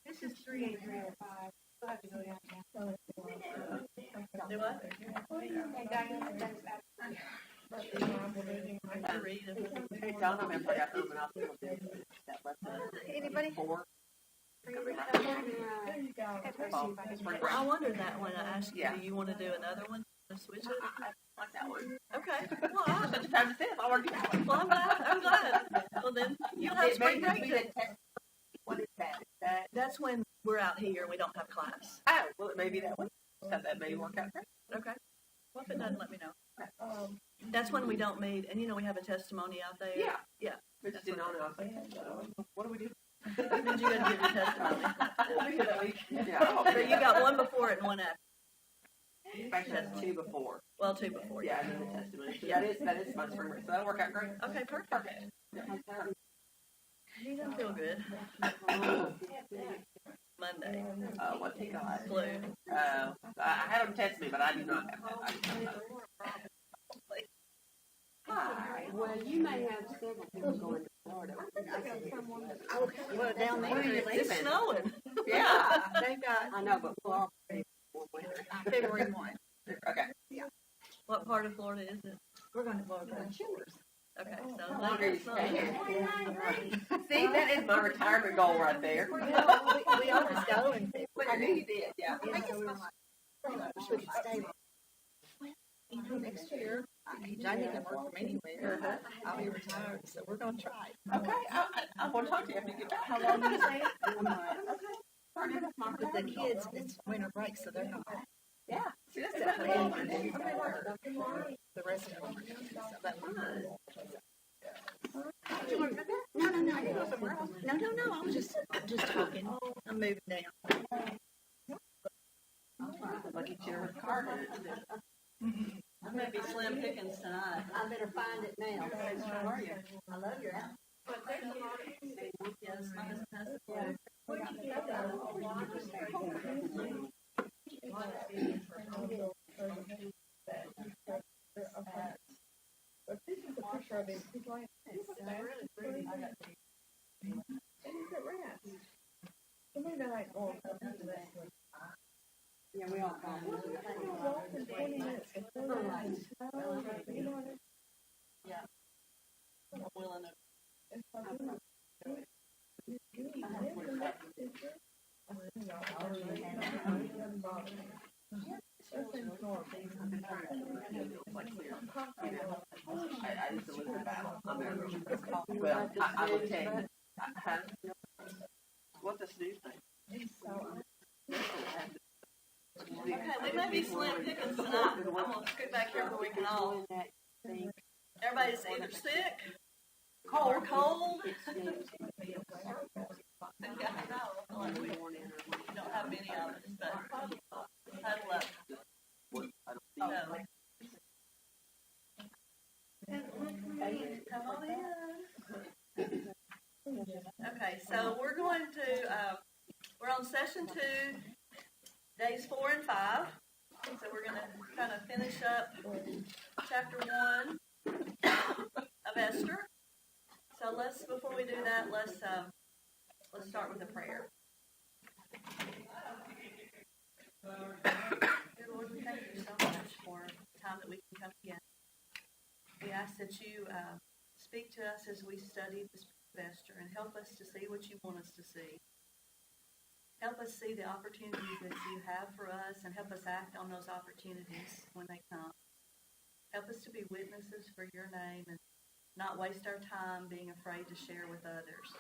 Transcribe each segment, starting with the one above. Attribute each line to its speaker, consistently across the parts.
Speaker 1: This is 38305. We'll have to go down now.
Speaker 2: Do what?
Speaker 1: Anybody?
Speaker 2: I wondered that when I asked you, do you want to do another one? Switch it?
Speaker 3: I like that one.
Speaker 2: Okay. Well, I'm
Speaker 3: I'm
Speaker 2: glad. Well, then you'll have spring break.
Speaker 3: What is that?
Speaker 2: That's when we're out here and we don't have class.
Speaker 3: Oh, well, it may be that one. So that may work out great.
Speaker 2: Okay. Well, if it doesn't, let me know. That's when we don't meet, and we have a testimony out there.
Speaker 3: Yeah.
Speaker 2: Yeah.
Speaker 3: But you didn't know. What do we do?
Speaker 2: That means you got to give your testimony.
Speaker 3: Yeah.
Speaker 2: So you got one before it and one after.
Speaker 3: Actually, that's two before.
Speaker 2: Well, two before.
Speaker 3: Yeah, and then the testimony. Yeah, that is my spring break. So that'll work out great.
Speaker 2: Okay, perfect. He doesn't feel good. Monday.
Speaker 3: What's he got?
Speaker 2: Flu.
Speaker 3: I had him text me, but I do not have that. Hi.
Speaker 4: Well, you may have several people going to Florida.
Speaker 1: Well, down there,
Speaker 2: It's snowing.
Speaker 3: Yeah.
Speaker 1: they've got
Speaker 4: I know, but we'll all
Speaker 1: February 1.
Speaker 3: Okay.
Speaker 2: What part of Florida is it?
Speaker 1: We're going to Florida.
Speaker 2: Okay, so
Speaker 3: How long are you
Speaker 2: snowing.
Speaker 3: staying? See, that is my retirement goal right there.
Speaker 1: We always go and
Speaker 3: But I knew you did, yeah.
Speaker 1: we should stay. Next year, I need to work from anywhere. I'll be retired, so we're going to try.
Speaker 3: Okay, I want to talk to you after you get back.
Speaker 1: How long do you say?
Speaker 3: Okay.
Speaker 1: With the kids, it's winter break, so they're not.
Speaker 3: Yeah. See, that's
Speaker 1: The rest of them are going, so that's fine. No, I was just talking. I'm moving down.
Speaker 3: Lucky chair with a card in it.
Speaker 2: I may be slim pickings tonight.
Speaker 4: I better find it now.
Speaker 3: How are you?
Speaker 4: I love your outfit.
Speaker 2: Yes, my husband has the flu.
Speaker 1: This is a picture of him. He's like,
Speaker 4: Yeah, we all call it.
Speaker 2: Yeah. I'm willing to.
Speaker 3: I used to live in Battle. Well, I would tell you. What's this new thing?
Speaker 2: Okay, we may be slim pickings tonight. I'm going to scoot back here where we can all. Everybody's either sick, or cold. Yeah, I know. Like we don't have many of us, but huddle up. No. Come on in. Okay, so we're going to, we're on session 2, days 4 and 5. So we're going to kind of finish up chapter 1 of Esther. So before we do that, let's start with a prayer. Dear Lord, we thank you so much for the time that we can come together. We ask that you speak to us as we study this Esther and help us to see what you want us to see. Help us see the opportunities that you have for us and help us act on those opportunities when they come. Help us to be witnesses for your name and not waste our time being afraid to share with others.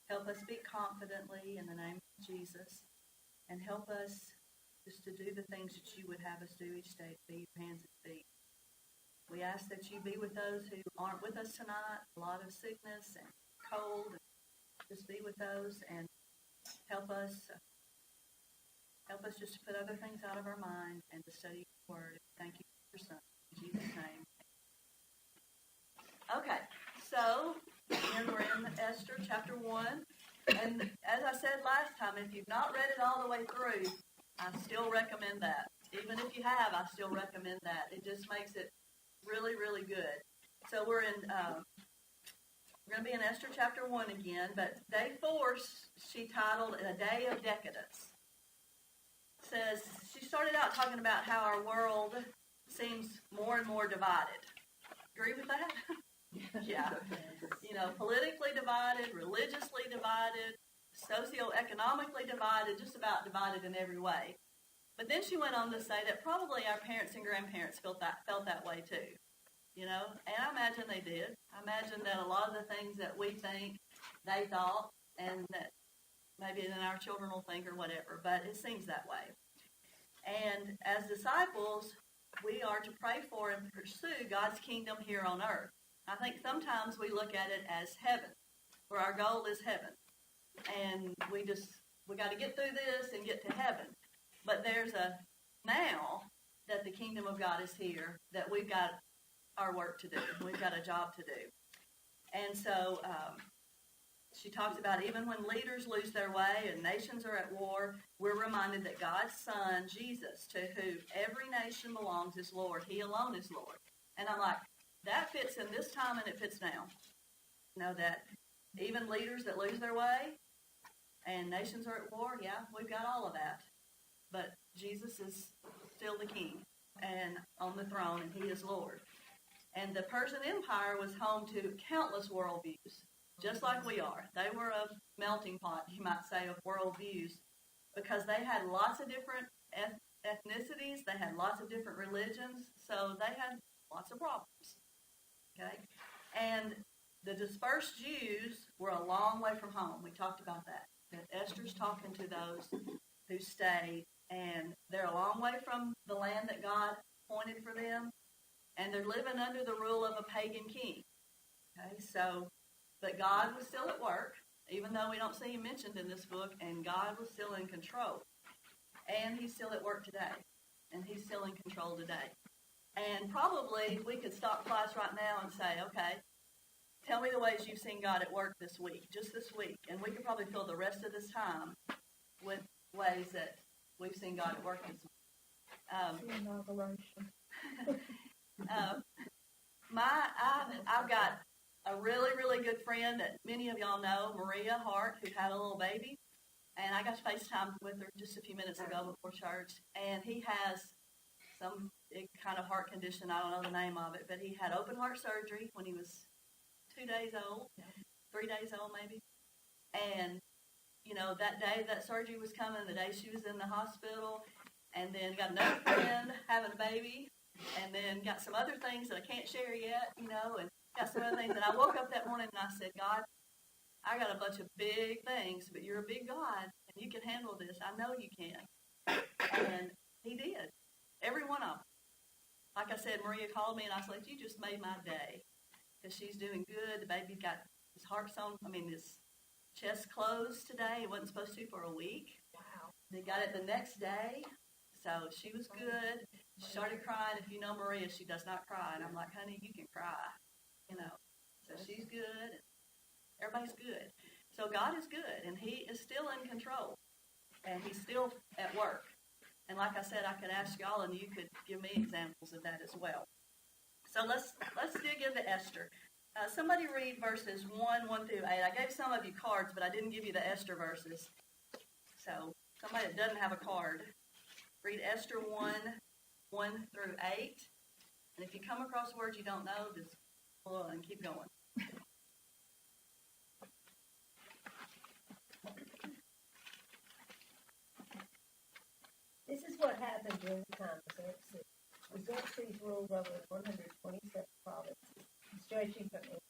Speaker 2: Help us speak confidently in the name of Jesus and help us just to do the things that you would have us do each day, to be your hands and feet. We ask that you be with those who aren't with us tonight, a lot of sickness and cold, and just be with those and help us just to put other things out of our mind and to study your word. Thank you for your son. In Jesus' name. Okay, so again, we're in Esther chapter 1. And as I said last time, if you've not read it all the way through, I still recommend that. Even if you have, I still recommend that. It just makes it really, really good. So we're going We're going to be in Esther chapter 1 again, but day 4, she titled A Day of Decadence. Says, she started out talking about how our world seems more and more divided. Agree with that? Yeah. Politically divided, religiously divided, socioeconomically divided, just about divided in every way. But then she went on to say that probably our parents and grandparents felt that way too. And I imagine they did. I imagine that a lot of the things that we think, they thought, and that maybe then our children will think or whatever, but it seems that way. And as disciples, we are to pray for and pursue God's kingdom here on earth. I think sometimes we look at it as heaven, where our goal is heaven. And we got to get through this and get to heaven. But there's a now that the kingdom of God is here, that we've got our work to do. We've got a job to do. And so she talks about even when leaders lose their way and nations are at war, we're reminded that God's Son, Jesus, to whom every nation belongs, is Lord. He alone is Lord. And I'm like, that fits in this time and it fits now. That even leaders that lose their way and nations are at war, yeah, we've got all of that. But Jesus is still the king and on the throne, and he is Lord. And the Persian Empire was home to countless worldviews, just like we are. They were a melting pot, you might say, of worldviews, because they had lots of different ethnicities, they had lots of different religions, so they had lots of problems. Okay? And the dispersed Jews were a long way from home. We talked about that Esther's talking to those who stayed, and they're a long way from the land that God appointed for them, and they're living under the rule of a pagan king. Okay, but God was still at work, even though we don't see him mentioned in this book, and God was still in control. And he's still at work today, and he's still in control today. And probably we could stop class right now and say, okay, tell me the ways you've seen God at work this week, just this week. And we could probably fill the rest of this time with ways that we've seen God at work this week. I've got a really, really good friend that many of y'all know, Maria Hart, who had a little baby. And I got to FaceTime with her just a few minutes ago before church. And he has some kind of heart condition. I don't know the name of it, but he had open heart surgery when he was 2 days old, 3 days old maybe. And, that day that surgery was coming, the day she was in the hospital, and then got another friend having a baby, and then got some other things that I can't share yet, and got some other things. And I woke up that morning and I said, God, I got a bunch of big things, but you're a big God, and you can handle this. I know you can. And he did. Every one of them. Like I said, Maria called me, and I was like, you just made my day. Because she's doing good. The baby got his his chest closed today. It wasn't supposed to for a week. Wow. They got it the next day. So she was good. She started crying. If you know Maria, she does not cry. And I'm like, honey, you can cry. So she's good. Everybody's good. So God is good, and he is still in control, and he's still at work. And like I said, I could ask y'all, and you could give me examples of that as well. So let's dig into Esther. Somebody read verses 1 through 8. I gave some of you cards, but I didn't give you the Esther verses. So somebody that doesn't have a card, read Esther 1 through 8. And if you come across words you don't know, just pull on and keep going.
Speaker 5: This is what happened during the time of Xerxes. Xerxes ruled over 127 provinces, stretching from Egypt.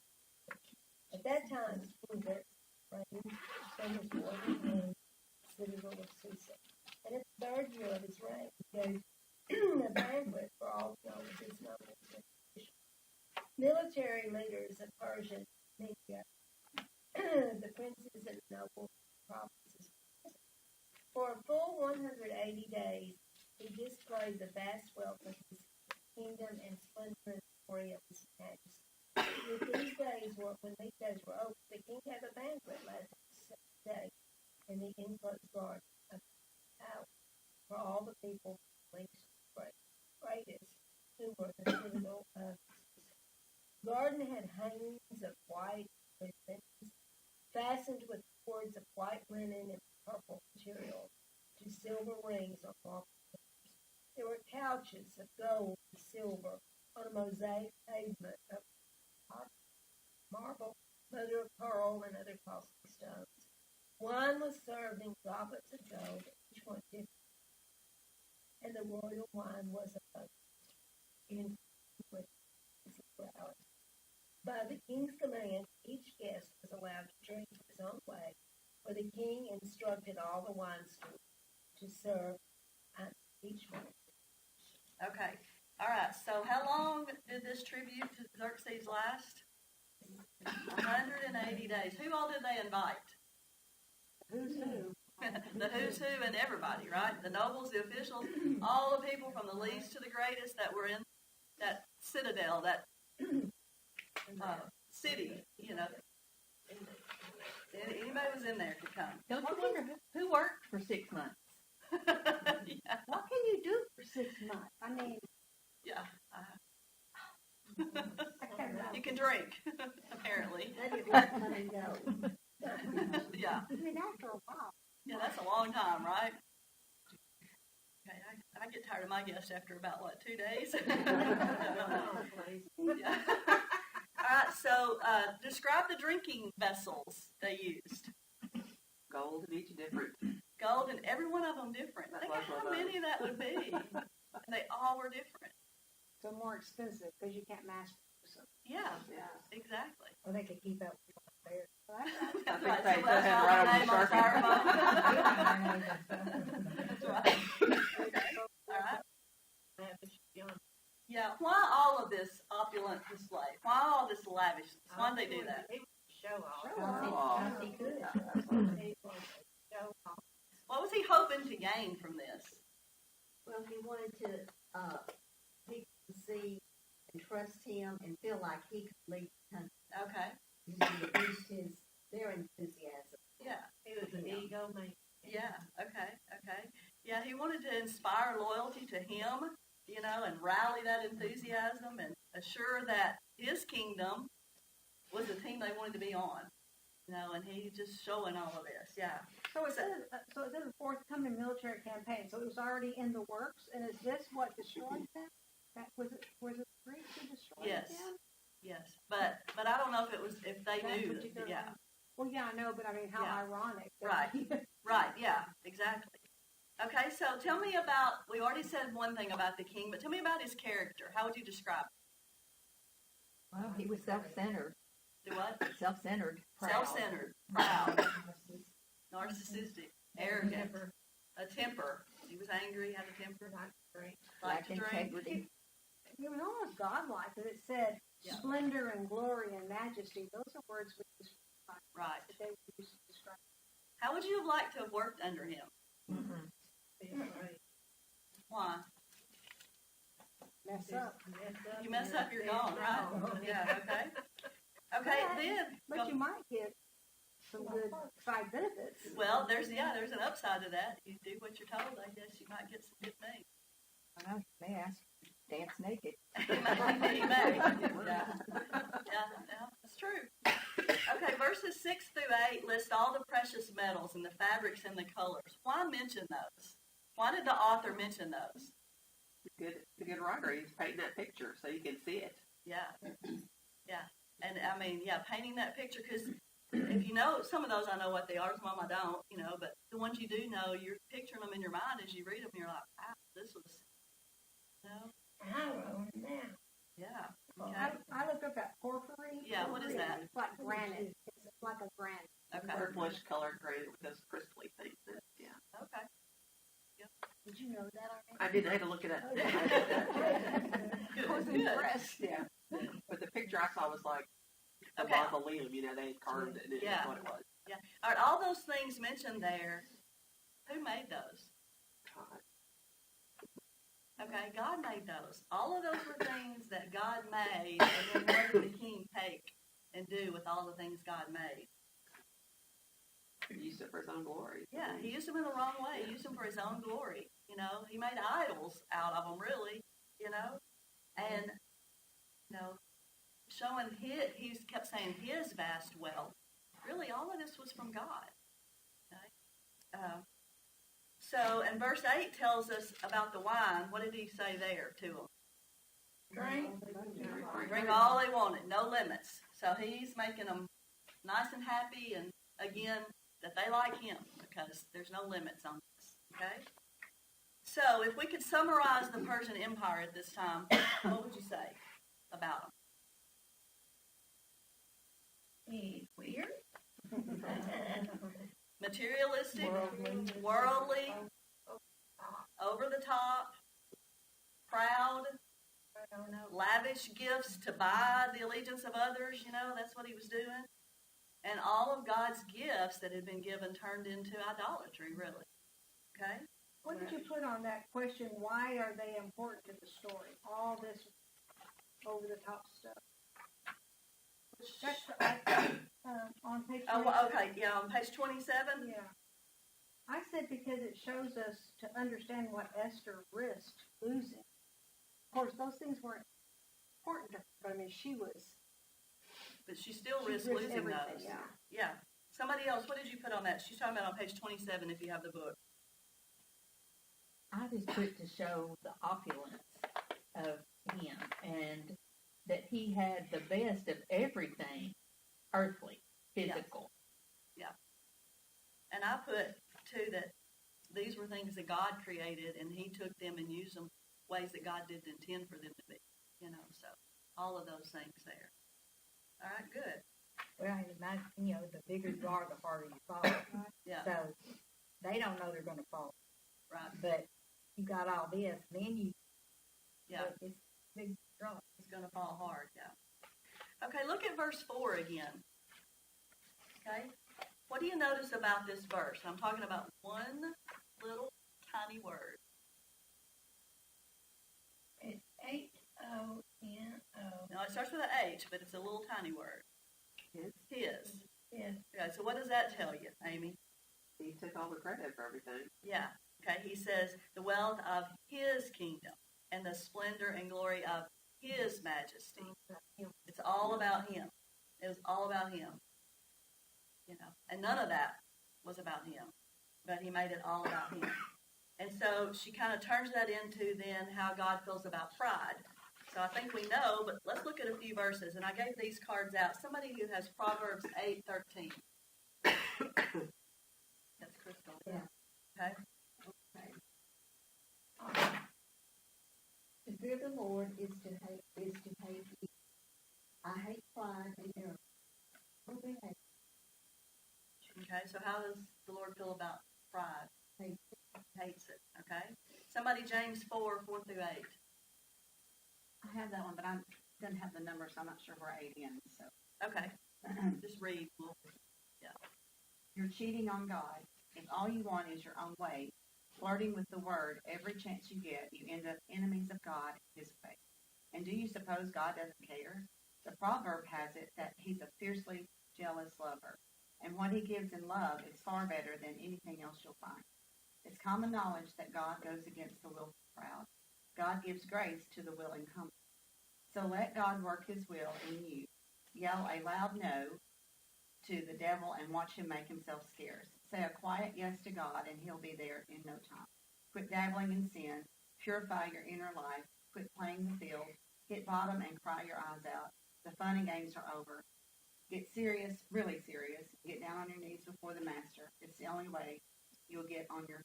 Speaker 5: At that time, King Xerxes reigned from his warring king, citadel of Susa. And in the third year of his reign, he gave a banquet for all the his nobles and officials. Military leaders of Persia, Media, the princes and noble provinces. For a full 180 days, he displayed the vast wealth of his kingdom and splendor and glory of his majesty. When these days were over, the king had a banquet last day in the enclosed garden of the palace for all the people, greatest, who were the citadel of the garden had hangings of white, with white linen and purple material, to silver rings on marble pillars. There were couches of gold and silver on a mosaic pavement of marble, mother of pearl, and other costly stones. Wine was served in goblets of gold, each one different, and the royal wine was above in with his liberality. By the king's command, each guest was allowed to drink his own way, for the king instructed all the wine stewards to serve each one.
Speaker 2: Okay. All right. So how long did this tribute to Xerxes last? 180 days. Who all did they invite?
Speaker 4: Who's who?
Speaker 2: The who's who and everybody, right? The nobles, the officials, all the people from the least to the greatest that were in that citadel, that city, you know. Anybody was in there could come.
Speaker 1: Don't you wonder who worked for 6 months?
Speaker 2: Yeah.
Speaker 4: What can you do for 6 months? I mean,
Speaker 2: Yeah.
Speaker 4: I can't remember.
Speaker 2: You can drink, apparently.
Speaker 4: Let it let it go.
Speaker 2: Yeah.
Speaker 4: I mean, after a while.
Speaker 2: Yeah, that's a long time, right? Okay, I get tired of my guests after about, 2 days? Yeah. All right, so describe the drinking vessels they used.
Speaker 3: Gold and each different.
Speaker 2: Gold, and every one of them different. Think of how many that would be. And they all were different.
Speaker 4: So more expensive because you can't mass produce them.
Speaker 2: Yeah,
Speaker 3: Yeah.
Speaker 2: exactly.
Speaker 5: Well, they could keep up with there.
Speaker 2: That's
Speaker 3: think
Speaker 2: right.
Speaker 3: they
Speaker 2: So that's
Speaker 3: had
Speaker 2: why
Speaker 3: right
Speaker 2: the
Speaker 3: on
Speaker 2: name
Speaker 3: the
Speaker 2: on
Speaker 3: sharpie.
Speaker 2: styrofoam. That's right. Okay. All right. Yeah. Why all of this opulent display? Why all this lavishness? Why did they do that?
Speaker 1: Show off.
Speaker 3: Oh.
Speaker 5: He could.
Speaker 2: What was he hoping to gain from this?
Speaker 4: Well, he wanted to people to see and trust him and feel like he could lead the country.
Speaker 2: Okay.
Speaker 4: He used their enthusiasm.
Speaker 2: Yeah.
Speaker 1: He was an ego man.
Speaker 2: Yeah. Okay. Yeah, he wanted to inspire loyalty to him, and rally that enthusiasm and assure that his kingdom was the team they wanted to be on. And he's just showing all of this. Yeah.
Speaker 6: So it says a forthcoming military campaign. So it was already in the works, and is this what destroyed them? Was it Greek who destroyed
Speaker 2: Yes.
Speaker 6: them?
Speaker 2: Yes. But I don't know if they
Speaker 6: That
Speaker 2: knew.
Speaker 6: particular
Speaker 2: Yeah.
Speaker 6: one? Well, yeah, I know, but I mean, how
Speaker 2: Yeah.
Speaker 6: ironic.
Speaker 2: Right. Right. Yeah. Exactly. Okay. So tell me about. We already said one thing about the king, but tell me about his character. How would you describe
Speaker 1: Well, he was self-centered.
Speaker 2: it? Do what?
Speaker 1: Self-centered. Proud.
Speaker 2: Self-centered, proud, narcissistic, arrogant, a temper. He was angry, had a temper. Liked
Speaker 1: Lacked
Speaker 2: to drink.
Speaker 1: integrity.
Speaker 6: It was almost godlike, because it said
Speaker 2: Yeah.
Speaker 6: splendor and glory and majesty. Those are words we describe,
Speaker 2: Right.
Speaker 6: that they would use to describe.
Speaker 2: How would you have liked to have worked under him?
Speaker 1: Mm-mm.
Speaker 2: Why?
Speaker 6: Mess up.
Speaker 2: You mess up, you're gone, right? Yeah, okay. Okay,
Speaker 6: Yeah,
Speaker 2: then,
Speaker 6: But you might get some good side benefits.
Speaker 2: well, there's an upside to that. You do what you're told, I guess you might get some good things.
Speaker 1: I know, they asked, dance naked.
Speaker 2: He may. Yeah, that's true. Okay, verses 6 through 8 list all the precious metals and the fabrics and the colors. Why mention those? Why did the author mention those?
Speaker 3: The good writer, he's painting that picture so you can see it.
Speaker 2: Yeah. And I mean, painting that picture, because if you know some of those, I know what they are, some of them I don't, but the ones you do know, you're picturing them in your mind as you read them, you're like, wow, this was,
Speaker 5: I wrote it down.
Speaker 2: yeah. Okay.
Speaker 6: I looked up that porphyry.
Speaker 2: Yeah, what is that?
Speaker 6: It's like granite. It's like a granite.
Speaker 2: Okay.
Speaker 3: Purplish colored granite with those crystally things in it. Yeah.
Speaker 2: Okay.
Speaker 4: Did you know that already?
Speaker 3: I did. I had to look it up.
Speaker 2: Good.
Speaker 6: I was
Speaker 2: Good.
Speaker 6: impressed.
Speaker 3: Yeah. But the picture I saw was like a
Speaker 2: Okay.
Speaker 3: mausoleum. They had carved it, and
Speaker 2: Yeah.
Speaker 3: that's what it was.
Speaker 2: Yeah. All right. All those things mentioned there, who made those?
Speaker 3: God.
Speaker 2: Okay, God made those. All of those were things that God made, and then what did the king take and do with all the things God made?
Speaker 3: He used it for his own glory.
Speaker 2: Yeah, he used them in the wrong way. He used them for his own glory. He made idols out of them, really. And showing he kept saying his vast wealth. Really, all of this was from God. And verse 8 tells us about the wine. What did he say there to them? Drink all they wanted, no limits. So he's making them nice and happy, and again, that they like him because there's no limits on this, okay? So if we could summarize the Persian Empire at this time, what would you say about them?
Speaker 5: He's weird.
Speaker 2: Materialistic, worldly, over the top, proud, lavish gifts to buy the allegiance of others, that's what he was doing. And all of God's gifts that had been given turned into idolatry, really. Okay?
Speaker 6: What did you put on that question? Why are they important to the story? All this over the top stuff. That's on page 27.
Speaker 2: Oh, okay. Yeah, on page 27.
Speaker 6: Yeah. I said because it shows us to understand what Esther risked losing. Of course, those things weren't important to her, but I mean,
Speaker 2: But she still
Speaker 6: she
Speaker 2: risked
Speaker 6: risked
Speaker 2: losing
Speaker 6: everything,
Speaker 2: those.
Speaker 6: yeah.
Speaker 2: Yeah. Somebody else, what did you put on that? She's talking about on page 27 if you have the book.
Speaker 7: I just put to show the opulence of him and that he had the best of everything, earthly, physical.
Speaker 2: Yeah. And I put, too, that these were things that God created, and he took them and used them ways that God didn't intend for them to be, so all of those things there. All right, good.
Speaker 8: Well, I imagine, the bigger you are, the harder you fall.
Speaker 2: Yeah,
Speaker 8: So they don't know they're going to fall.
Speaker 2: right.
Speaker 8: But you got all this, then
Speaker 2: Yeah,
Speaker 8: it's a big drop.
Speaker 2: it's going to fall hard, yeah. Okay, look at verse 4 again. Okay? What do you notice about this verse? I'm talking about one little tiny word.
Speaker 5: It's H-O-N-O.
Speaker 2: Now, it starts with an H, but it's a little tiny word.
Speaker 3: His.
Speaker 2: His.
Speaker 5: Yes.
Speaker 2: Okay, so what does that tell you, Amy?
Speaker 3: He took all the credit for everything.
Speaker 2: Yeah. Okay, he says, the wealth of his kingdom and the splendor and glory of his majesty. It's all about him. It was all about him. And none of that was about him, but he made it all about him. And so she kind of turns that into then how God feels about pride. So I think we know, but let's look at a few verses. And I gave these cards out. Somebody who has Proverbs 8:13. That's Crystal.
Speaker 4: Yeah.
Speaker 2: Okay.
Speaker 4: To fear the Lord is to hate evil. I hate pride and arrogance.
Speaker 2: Okay, so how does the Lord feel about pride?
Speaker 4: Hates
Speaker 2: Hates it, okay? Somebody, James 4:4-8.
Speaker 9: I have that one, but I didn't have the number, so I'm not sure where 8 ends. So
Speaker 2: Okay, just read.
Speaker 9: you're cheating on God. If all you want is your own way, flirting with the word every chance you get, you end up enemies of God and his faith. And do you suppose God doesn't care? The proverb has it that he's a fiercely jealous lover. And what he gives in love is far better than anything else you'll find. It's common knowledge that God goes against the willful proud. God gives grace to the willing humble. So let God work his will in you. Yell a loud no to the devil and watch him make himself scarce. Say a quiet yes to God and he'll be there in no time. Quit dabbling in sin. Purify your inner life. Quit playing the field. Hit bottom and cry your eyes out. The fun and games are over. Get serious, really serious. Get down on your knees before the master. It's the only way you'll get on your...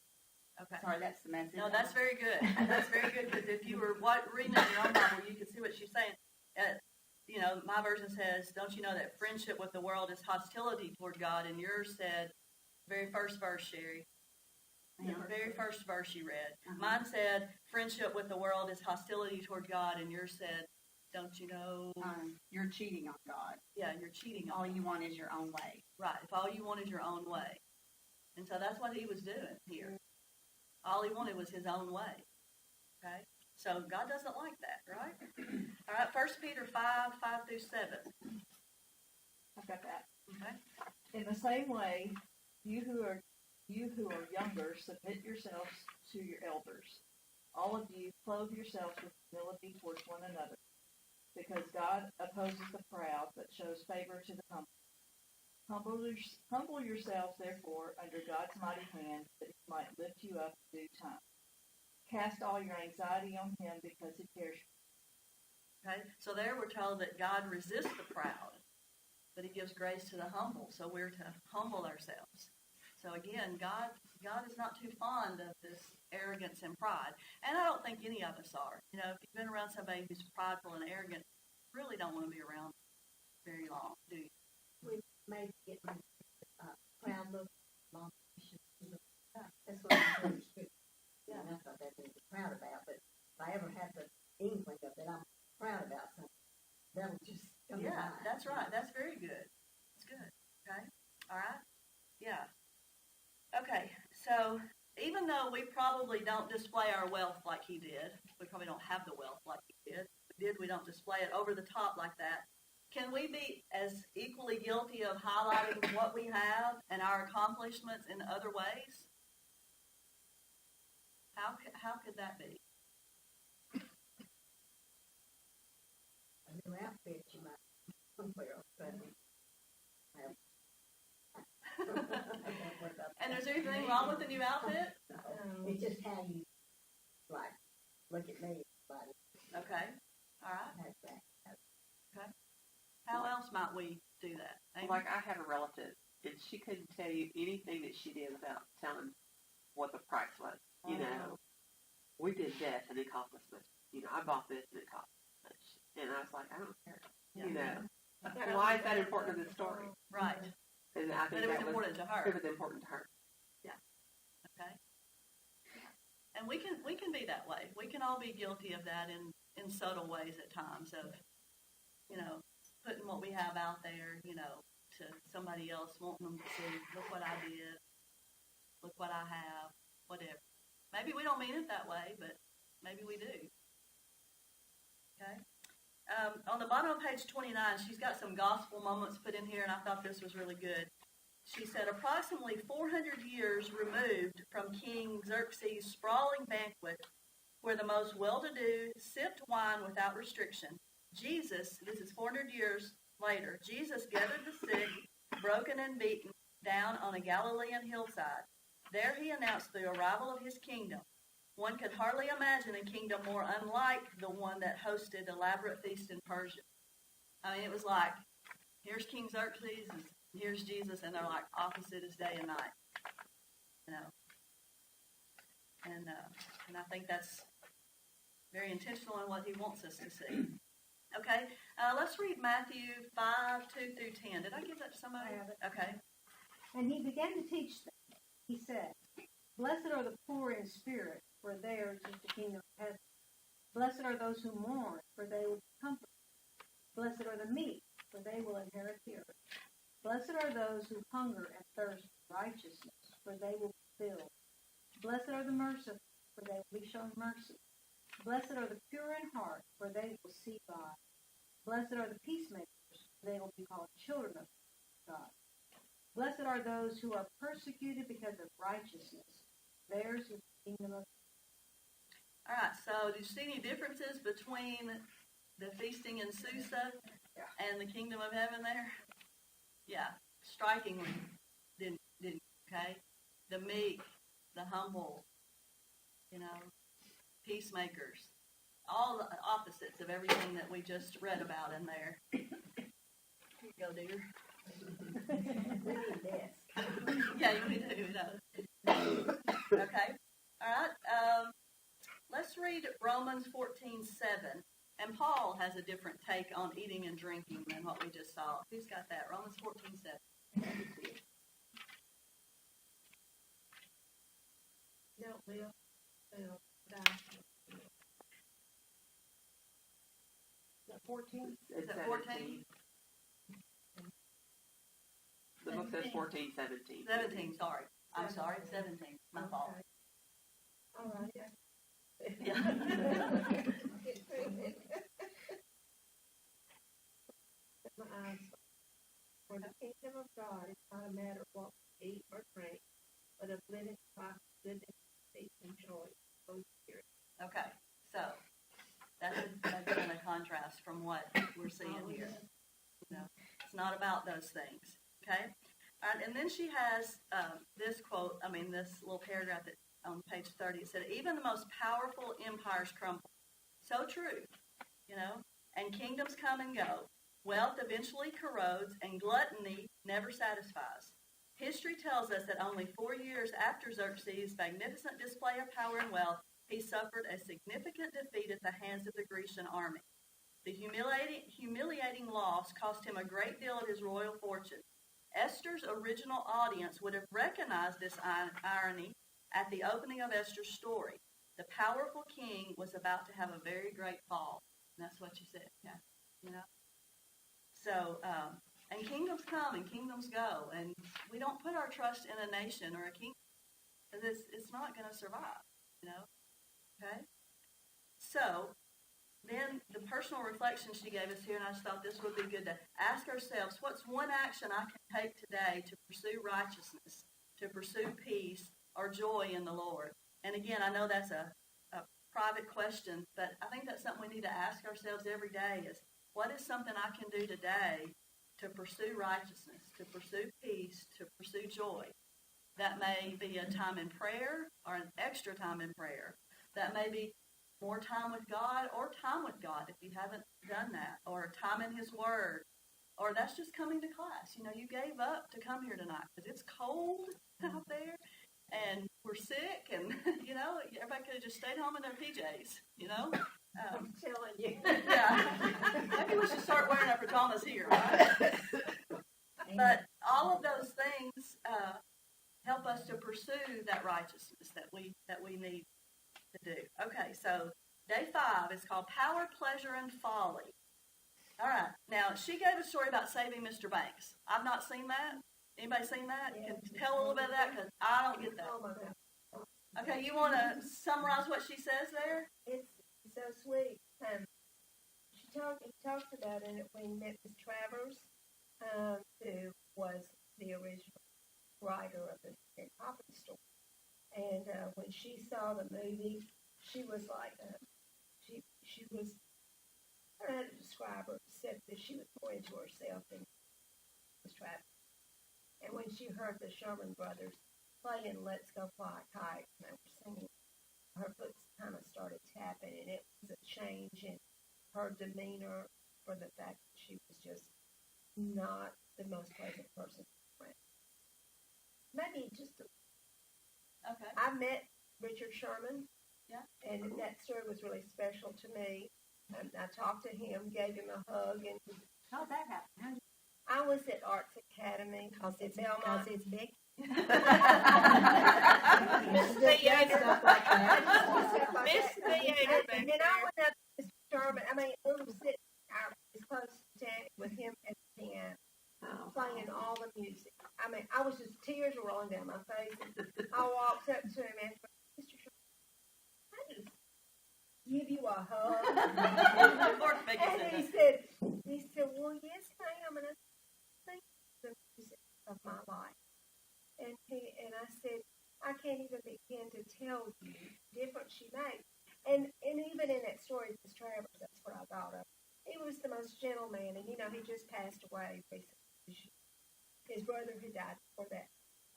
Speaker 2: Okay.
Speaker 9: Sorry, that's the message.
Speaker 2: No, that's very good. That's very good, because if you were reading in your own Bible, you can see what she's saying. My version says, don't you know that friendship with the world is hostility toward God? And yours said, very first verse, Sherry. The very first verse you read. Mine said, friendship with the world is hostility toward God. And yours said, don't you know?
Speaker 9: You're cheating on God.
Speaker 2: Yeah, you're cheating on
Speaker 9: All
Speaker 2: God.
Speaker 9: you want is your own way.
Speaker 2: Right, if all you want is your own way. And so that's what he was doing here. All he wanted was his own way. Okay? So God doesn't like that, right? All right, 1 Peter 5:5-7.
Speaker 7: I've got that.
Speaker 2: Okay?
Speaker 7: In the same way, you who are younger, submit yourselves to your elders. All of you, clothe yourselves with humility towards one another, because God opposes the proud, but shows favor to the humble. Humble yourselves, therefore, under God's mighty hand, that he might lift you up in due time. Cast all your anxiety on him because he cares for you.
Speaker 2: Okay, so there we're told that God resists the proud, but he gives grace to the humble. So we're to humble ourselves. So again, God is not too fond of this arrogance and pride. And I don't think any of us are. You know, if you've been around somebody who's prideful and arrogant, you really don't want to be around very long, do you?
Speaker 4: We maybe get my proud look, long. That's what I'm saying. Yeah, that's what that thing is proud about. But if I ever have the inkling of that I'm proud about something, that'll just come to
Speaker 2: Yeah,
Speaker 4: mind.
Speaker 2: that's right. That's very good. That's good. Okay. All right. Yeah. Okay. So even though we probably don't display our wealth like he did, we probably don't have the wealth like he did. We don't display it over the top like that. Can we be as equally guilty of highlighting what we have and our accomplishments in other ways? How could that be?
Speaker 4: A new outfit you might wear on Sunday.
Speaker 2: And is there anything wrong with the new outfit?
Speaker 4: No, it's just how you, like, look at me, everybody.
Speaker 2: Okay. All right.
Speaker 4: That's that.
Speaker 2: Okay. How else might we do that? Amy?
Speaker 3: Like I had a relative, and she couldn't tell you anything that she did without telling what the price was. You know, we did this and it cost us much. You know, I bought this and it cost us much. And I was like, I don't care. You know, why is that important to the story?
Speaker 2: Right.
Speaker 3: And I think
Speaker 2: But it was
Speaker 3: that
Speaker 2: important to her.
Speaker 3: It was important to her.
Speaker 2: Okay. And we can be that way. We can all be guilty of that in subtle ways at times of, you know, putting what we have out there, you know, to somebody else, wanting them to see, look what I did, look what I have, whatever. Maybe we don't mean it that way, but maybe we do. Okay. On the bottom of page 29, she's got some gospel moments put in here, and I thought this was really good. She said, approximately 400 years removed from King Xerxes' sprawling banquet, where the most well-to-do sipped wine without restriction, Jesus, this is 400 years later, Jesus gathered the sick, broken and beaten, down on a Galilean hillside. There he announced the arrival of his kingdom. One could hardly imagine a kingdom more unlike the one that hosted elaborate feasts in Persia. I mean, it was like, here's King Xerxes, and here's Jesus, and they're like opposite as day and night. You know, and I think that's very intentional in what he wants us to see. Okay, let's read Matthew 5:2-10. Did I give that to somebody?
Speaker 6: I have it.
Speaker 2: Okay.
Speaker 6: And he began to teach them. He said, Blessed are the poor in spirit, for theirs is the kingdom of heaven. Blessed are those who mourn, for they will be comforted. Blessed are the meek, for they will inherit the earth. Blessed are those who hunger and thirst for righteousness, for they will be filled. Blessed are the merciful, for they will be shown mercy. Blessed are the pure in heart, for they will see God. Blessed are the peacemakers, for they will be called children of God. Blessed are those who are persecuted because of righteousness. Theirs is the kingdom of God.
Speaker 2: All right, so do you see any differences between the feasting in Susa and the kingdom of heaven there? Yeah, strikingly, didn't okay? The meek, the humble, you know, peacemakers, all the opposites of everything that we just read about in there. Here you go, dear.
Speaker 4: We need this.
Speaker 2: Yeah, we do. Okay. All right. Let's read Romans 14:7. And Paul has a different take on eating and drinking than what we just saw. Who's got that? Romans 14:7.
Speaker 5: Don't live, they'll die. Is that 14?
Speaker 2: Is that 14?
Speaker 3: The book says 14, 17.
Speaker 2: 17, sorry. I'm sorry, 17. My fault.
Speaker 5: Okay. All right.
Speaker 2: Yeah.
Speaker 5: My eyes. For the kingdom of God is not a matter of what we eat or drink, but of living life, goodness, peace, and joy. Holy Spirit.
Speaker 2: Okay, so that's definitely a contrast from what we're seeing here. You know, it's not about those things. Okay. And then she has this quote, this little paragraph that on page 30. It said, even the most powerful empires crumble. So true, and kingdoms come and go. Wealth eventually corrodes, and gluttony never satisfies. History tells us that only 4 years after Xerxes' magnificent display of power and wealth, he suffered a significant defeat at the hands of the Grecian army. The humiliating loss cost him a great deal of his royal fortune. Esther's original audience would have recognized this irony at the opening of Esther's story. The powerful king was about to have a very great fall. And that's what you said, yeah. So, and kingdoms come and kingdoms go, and we don't put our trust in a nation or a kingdom because it's not going to survive, okay? So, then the personal reflection she gave us here, and I just thought this would be good to ask ourselves, what's one action I can take today to pursue righteousness, to pursue peace or joy in the Lord? And again, I know that's a private question, but I think that's something we need to ask ourselves every day is, what is something I can do today to pursue righteousness, to pursue peace, to pursue joy? That may be a time in prayer or an extra time in prayer. That may be more time with God or time with God if you haven't done that, or time in His Word, or that's just coming to class. You gave up to come here tonight because it's cold out there and we're sick and, everybody could have just stayed home in their PJs,
Speaker 5: I'm telling you.
Speaker 2: Yeah. Maybe we should start wearing our pajamas here, right? But all of those things help us to pursue that righteousness that we need to do. Okay, so day 5 is called Power, Pleasure, and Folly. All right. Now, she gave a story about saving Mr. Banks. I've not seen that. Anybody seen that?
Speaker 5: Yeah.
Speaker 2: Can tell a little bit of that because I don't get that.
Speaker 5: Oh my God.
Speaker 2: Okay, you want to summarize what she says there?
Speaker 5: It's so sweet. He talks about it when he met Miss Travers, who was the original writer of the Poppy story. And when she saw the movie, she was like, she was, I don't know how to describe her, except that she was more into herself than Miss Travers. And when she heard the Sherman Brothers playing Let's Go Fly a Kite, and they were singing, her foot kind of started tapping, and it was a change in her demeanor for the fact that she was just not the most pleasant person around. Maybe just
Speaker 2: Okay.
Speaker 5: I met Richard Sherman,
Speaker 2: Yeah.
Speaker 5: and that story was really special to me. And I talked to him, gave him a hug, and
Speaker 4: How'd that happen?
Speaker 5: I was at Arts Academy at Belmont.
Speaker 4: It's big.
Speaker 5: Miss
Speaker 8: Theater.
Speaker 5: Stuff like that.
Speaker 8: Miss Theater back
Speaker 5: And then I went up to Mr. Sherman. We were sitting as close to Janet with him at the piano, playing all the music. I was just, tears were rolling down my face. And I walked up to him and said, Mr. Sherman, I just give you a hug. And he said, well, yes, ma'am. And I think the music of my life. And I said, I can't even begin to tell you the difference she made. And even in that story, Miss Travers, that's what I thought of. He was the most gentle man, and he just passed away recently. His brother had died before that.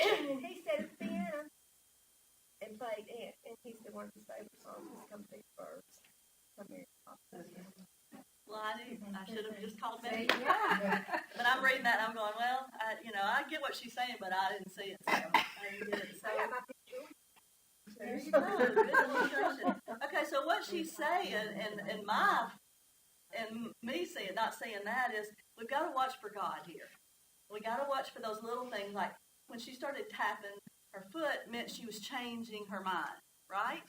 Speaker 5: And he sat at the piano and played it, and he said one of his favorite songs was Come Feed the Birds. Come here.
Speaker 2: Well, I should have just called
Speaker 4: See,
Speaker 2: Betty.
Speaker 4: yeah.
Speaker 2: But I'm reading that and I'm going, well, I get what she's saying, but I didn't see it. So I didn't get it. So
Speaker 5: I got my picture.
Speaker 2: there you go. Good illustration. Okay, so what she's saying, and me saying, not saying that, is we've got to watch for God here. We got to watch for those little things, like when she started tapping her foot meant she was changing her mind, right?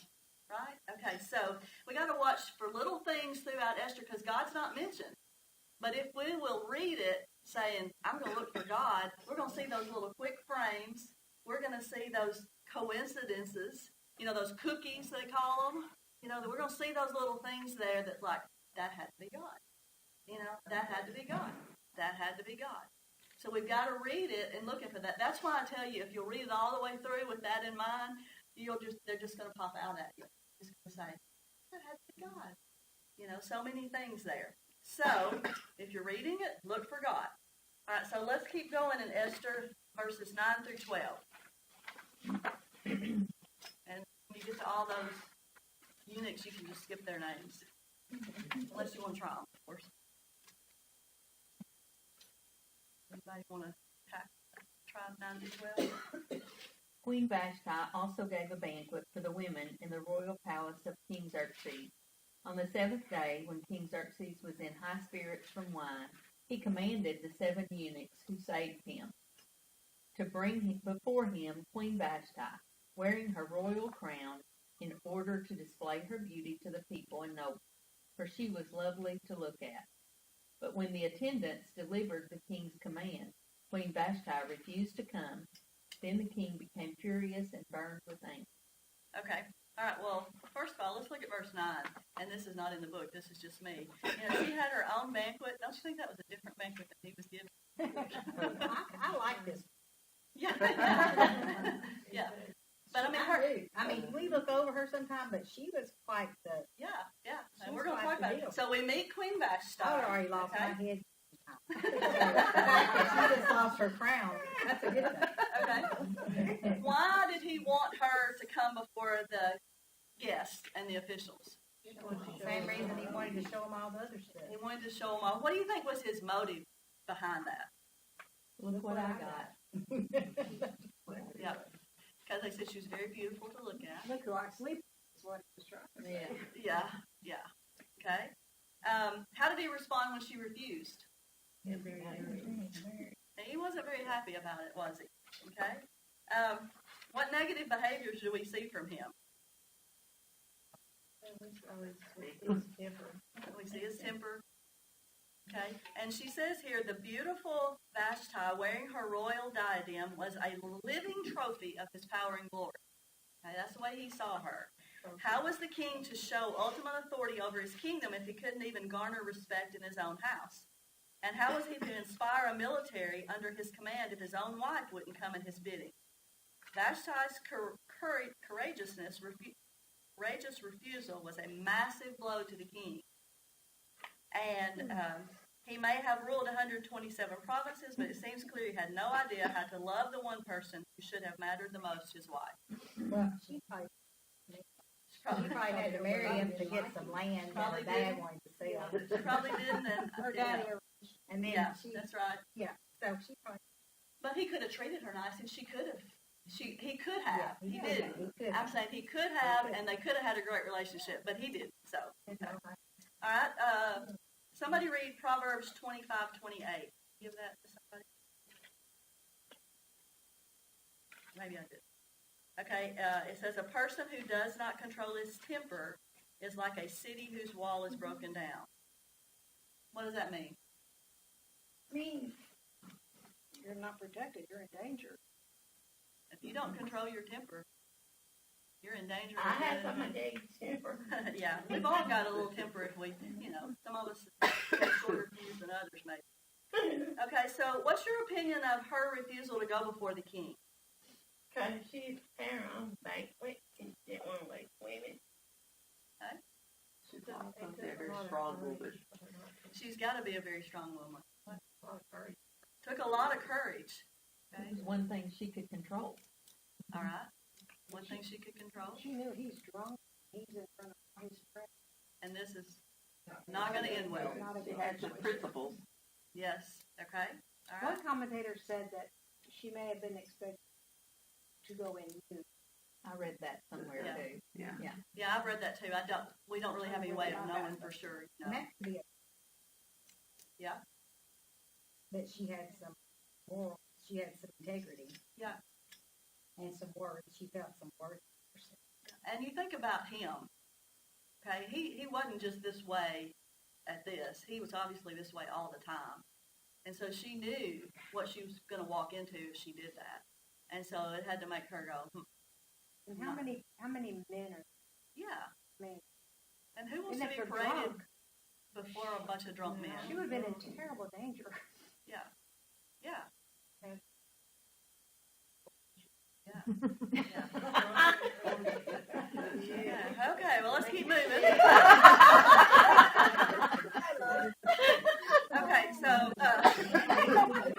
Speaker 2: Right? Okay, so we got to watch for little things throughout Esther because God's not mentioned. But if we will read it saying, I'm going to look for God, we're going to see those little quick frames. We're going to see those coincidences, those cookies they call them. We're going to see those little things there that that had to be God. That had to be God. That had to be God. So we've got to read it and looking for that. That's why I tell you, if you'll read it all the way through with that in mind, they're just going to pop out at you. Just going to say, that had to be God. So many things there. So if you're reading it, look for God. All right, so let's keep going in Esther verses 9 through 12. And when you get to all those eunuchs, you can just skip their names. Unless you want to try them, of course. Anybody want to try 9 through 12?
Speaker 8: Queen Vashti also gave a banquet for the women in the royal palace of King Xerxes. On the 7th day, when King Xerxes was in high spirits from wine, he commanded the 7 eunuchs who saved him to bring before him Queen Vashti, wearing her royal crown, in order to display her beauty to the people and nobles, for she was lovely to look at. But when the attendants delivered the king's command, Queen Vashti refused to come. Then the king became furious and burned with anger.
Speaker 2: Okay. All right, well, first of all, let's look at verse 9. And this is not in the book. This is just me. You know, she had her own banquet. Don't you think that was a different banquet than he was given?
Speaker 4: I like this.
Speaker 2: Yeah. Yeah. But I mean,
Speaker 4: I mean, we look over her sometime, but she was quite the.
Speaker 2: Yeah. And
Speaker 4: She's
Speaker 2: we're going to
Speaker 4: quite
Speaker 2: talk
Speaker 4: the
Speaker 2: about
Speaker 4: deal.
Speaker 2: it. So we meet Queen Vashti.
Speaker 4: I would already lost
Speaker 2: okay?
Speaker 4: my head. The fact that she just lost her crown. That's a good thing.
Speaker 2: Okay. Why did he want her to come before the guests and the officials?
Speaker 4: Same reason he wanted to show them all the other stuff.
Speaker 2: He wanted to show them all. What do you think was his motive behind that?
Speaker 8: Look what I got.
Speaker 2: Yeah. Because they said she was very beautiful to look at.
Speaker 6: Look who I sleep with, is what he was trying to say.
Speaker 8: Yeah.
Speaker 2: Yeah. Okay. How did he respond when she refused? He wasn't very happy about it, was he? Okay. What negative behaviors do we see from him? We see his temper. Okay. And she says here, the beautiful Vashti wearing her royal diadem was a living trophy of his power and glory. Okay, that's the way he saw her. How was the king to show ultimate authority over his kingdom if he couldn't even garner respect in his own house? And how was he to inspire a military under his command if his own wife wouldn't come at his bidding? Vashti's courageous refusal was a massive blow to the king. And he may have ruled 127 provinces, but it seems clear he had no idea how to love the one person who should have mattered the most, his wife.
Speaker 4: Well, she probably had to marry him to get some land that her dad wanted to sell.
Speaker 2: She probably didn't. And,
Speaker 4: Her daddy, and then
Speaker 2: yeah,
Speaker 4: she,
Speaker 2: that's right.
Speaker 4: so she probably.
Speaker 2: But he could have treated her nice, and she could have. He could have.
Speaker 4: Yeah,
Speaker 2: he didn't. I'm saying he could have, and they could have had a great relationship, but he didn't. So, okay. All right. Somebody read Proverbs 25:28. Give that to somebody. Maybe I did. Okay. It says, a person who does not control his temper is like a city whose wall is broken down. What does that mean?
Speaker 6: You're not protected. You're in danger.
Speaker 2: If you don't control your temper, you're in danger.
Speaker 4: I have some days temper.
Speaker 2: Yeah, we've all got a little temper if we, some of us have shorter fuse than others maybe. Okay, so what's your opinion of her refusal to go before the king?
Speaker 4: Because she's her own banquet and she didn't want to waste women.
Speaker 2: Okay.
Speaker 3: She's also a very strong woman.
Speaker 2: She's got to be a very strong woman. Took a lot of courage. Okay.
Speaker 8: It was one thing she could control.
Speaker 2: All right. One thing she could control.
Speaker 6: She knew he's drunk. He's in front of his friend.
Speaker 2: And this is not going to end well.
Speaker 3: She had some principles.
Speaker 2: Yes. Okay. All right.
Speaker 6: One commentator said that she may have been expected to go in nude.
Speaker 8: I read that somewhere
Speaker 2: Yeah.
Speaker 8: too.
Speaker 3: Yeah.
Speaker 2: Yeah, I've read that too. We don't really have any way of knowing for sure.
Speaker 4: And that could be
Speaker 2: Yeah.
Speaker 4: that she had some moral, she had some integrity.
Speaker 2: Yeah.
Speaker 4: And some words. She felt some words.
Speaker 2: And you think about him. Okay, he wasn't just this way at this. He was obviously this way all the time. And so she knew what she was going to walk into if she did that. And so it had to make her go,
Speaker 6: And how many men are?
Speaker 2: yeah.
Speaker 6: I mean,
Speaker 2: And who wants
Speaker 6: and
Speaker 2: to
Speaker 6: if
Speaker 2: be
Speaker 6: they're
Speaker 2: paraded
Speaker 6: drunk,
Speaker 2: before a bunch of drunk men?
Speaker 6: she would have been in terrible danger.
Speaker 2: Yeah. Yeah.
Speaker 6: Okay.
Speaker 2: Yeah. Yeah. Okay, well, let's keep moving. Okay, so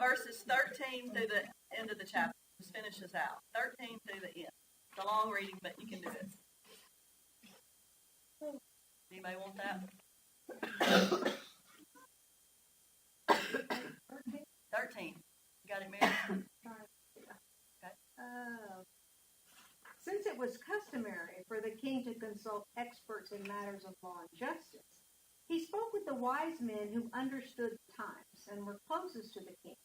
Speaker 2: verses 13 through the end of the chapter. Just finish this out. 13 through the end. It's a long reading, but you can do it. Anybody want that? 13. You got it, Mary?
Speaker 6: Since it was customary for the king to consult experts in matters of law and justice, he spoke with the wise men who understood the times and were closest to the king: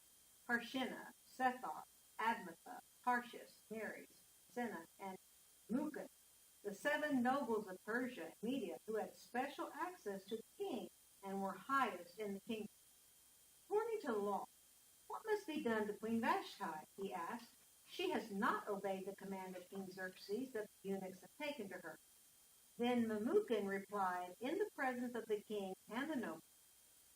Speaker 6: Harshenah, Sethoth, Admatha, Tarshish, Meres, Senna, and Mukan, the 7 nobles of Persia and Media who had special access to the king and were highest in the kingdom. According to law, what must be done to Queen Vashti? He asked. She has not obeyed the command of King Xerxes that the eunuchs have taken to her. Then Memucan replied, in the presence of the king and the nobles,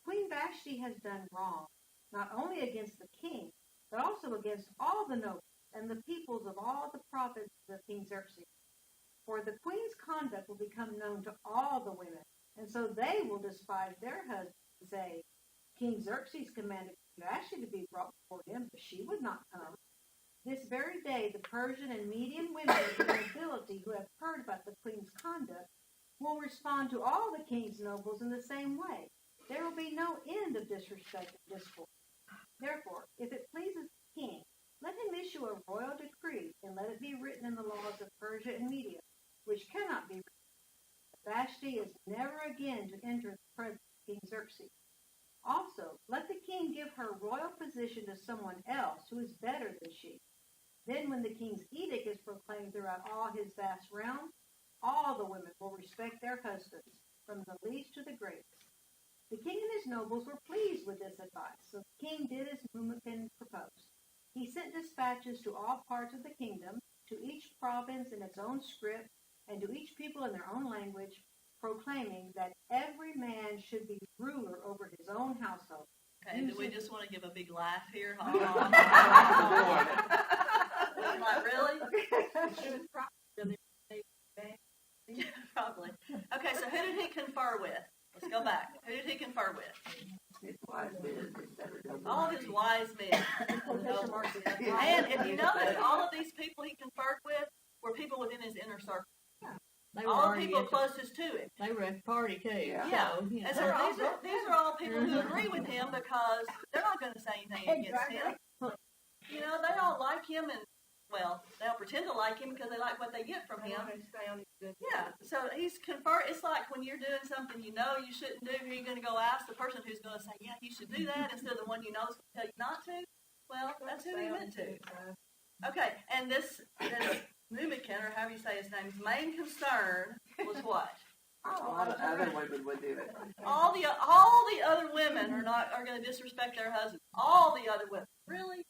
Speaker 6: Queen Vashti has done wrong, not only against the king, but also against all the nobles and the peoples of all the provinces of King Xerxes. For the queen's conduct will become known to all the women, and so they will despise their husbands and say, King Xerxes commanded Vashti to be brought before him, but she would not come. This very day, the Persian and Median women of the nobility who have heard about the queen's conduct will respond to all the king's nobles in the same way. There will be no end of disrespect and discord. Therefore, if it pleases the king, let him issue a royal decree, and let it be written in the laws of Persia and Media, which cannot be written. Vashti is never again to enter the presence of King Xerxes. Also, let the king give her royal position to someone else who is better than she. Then when the king's edict is proclaimed throughout all his vast realm, all the women will respect their husbands, from the least to the greatest. The king and his nobles were pleased with this advice, so the king did as Memucan proposed. He sent dispatches to all parts of the kingdom, to each province in its own script, and to each people in their own language, proclaiming that every man should be ruler over his own household.
Speaker 2: Okay, do we just want to give a big laugh here? Like, really? Probably. Okay, so who did he confer with? Let's go back. Who did he confer with?
Speaker 3: His wise men.
Speaker 2: All of his wise men. And if you know that all of these people he conferred with were people within his inner circle.
Speaker 8: They were
Speaker 2: All the
Speaker 8: already
Speaker 2: people
Speaker 8: at the,
Speaker 2: closest to him.
Speaker 8: they were at the party too.
Speaker 3: Yeah.
Speaker 8: So, you know,
Speaker 2: And so these are all people who agree with him because they're not going to say anything against him. You know, they all like him, and well, they'll pretend to like him because they like what they get from him. Yeah, so he's conferred. It's like when you're doing something you know you shouldn't do, who are you going to go ask? The person who's going to say, yeah, you should do that, instead of the one you know is going to tell you not to. Well, that's who he went to. Okay, and this Memucan, or however you say his name, his main concern was what?
Speaker 3: A lot of other women would do it.
Speaker 2: All the other women are going to disrespect their husbands. All the other women, really?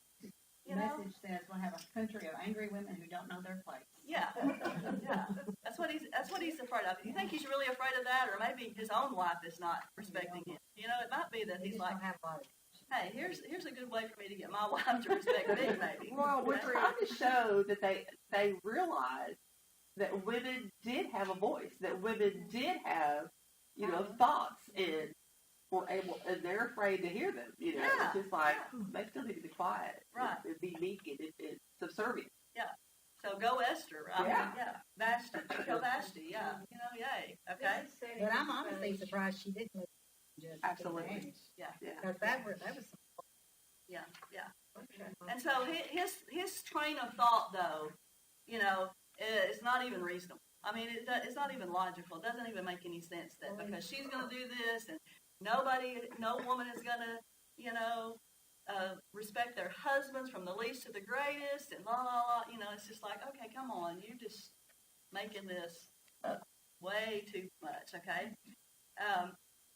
Speaker 9: The message says we'll have a country of angry women who don't know their place.
Speaker 2: Yeah, yeah. That's what he's afraid of. Do you think he's really afraid of that, or maybe his own wife is not respecting him? You know, it might be that he's like, hey, here's a good way for me to get my wife to respect me, maybe.
Speaker 3: Well, we're trying to show that they realized that women did have a voice, that women did have, you know, thoughts, and were able, and they're afraid to hear them. You know,
Speaker 2: Yeah.
Speaker 3: it's just like they still need to be quiet,
Speaker 2: Right.
Speaker 3: and be meek and subservient.
Speaker 2: So go Esther. I mean,
Speaker 3: Yeah.
Speaker 2: yeah. Vashti. Go Vashti. Yeah. You know, yay. Okay.
Speaker 4: But I'm honestly surprised she didn't move to Judge.
Speaker 3: Absolutely.
Speaker 2: Yeah.
Speaker 3: Yeah.
Speaker 4: Because that was
Speaker 2: Yeah. Yeah. And so his train of thought, though, you know, is not even reasonable. I mean, it's not even logical. It doesn't even make any sense that because she's going to do this and no woman is going to, you know, respect their husbands from the least to the greatest and la la la. You know, it's just like, okay, come on, you're just making this way too much. Okay.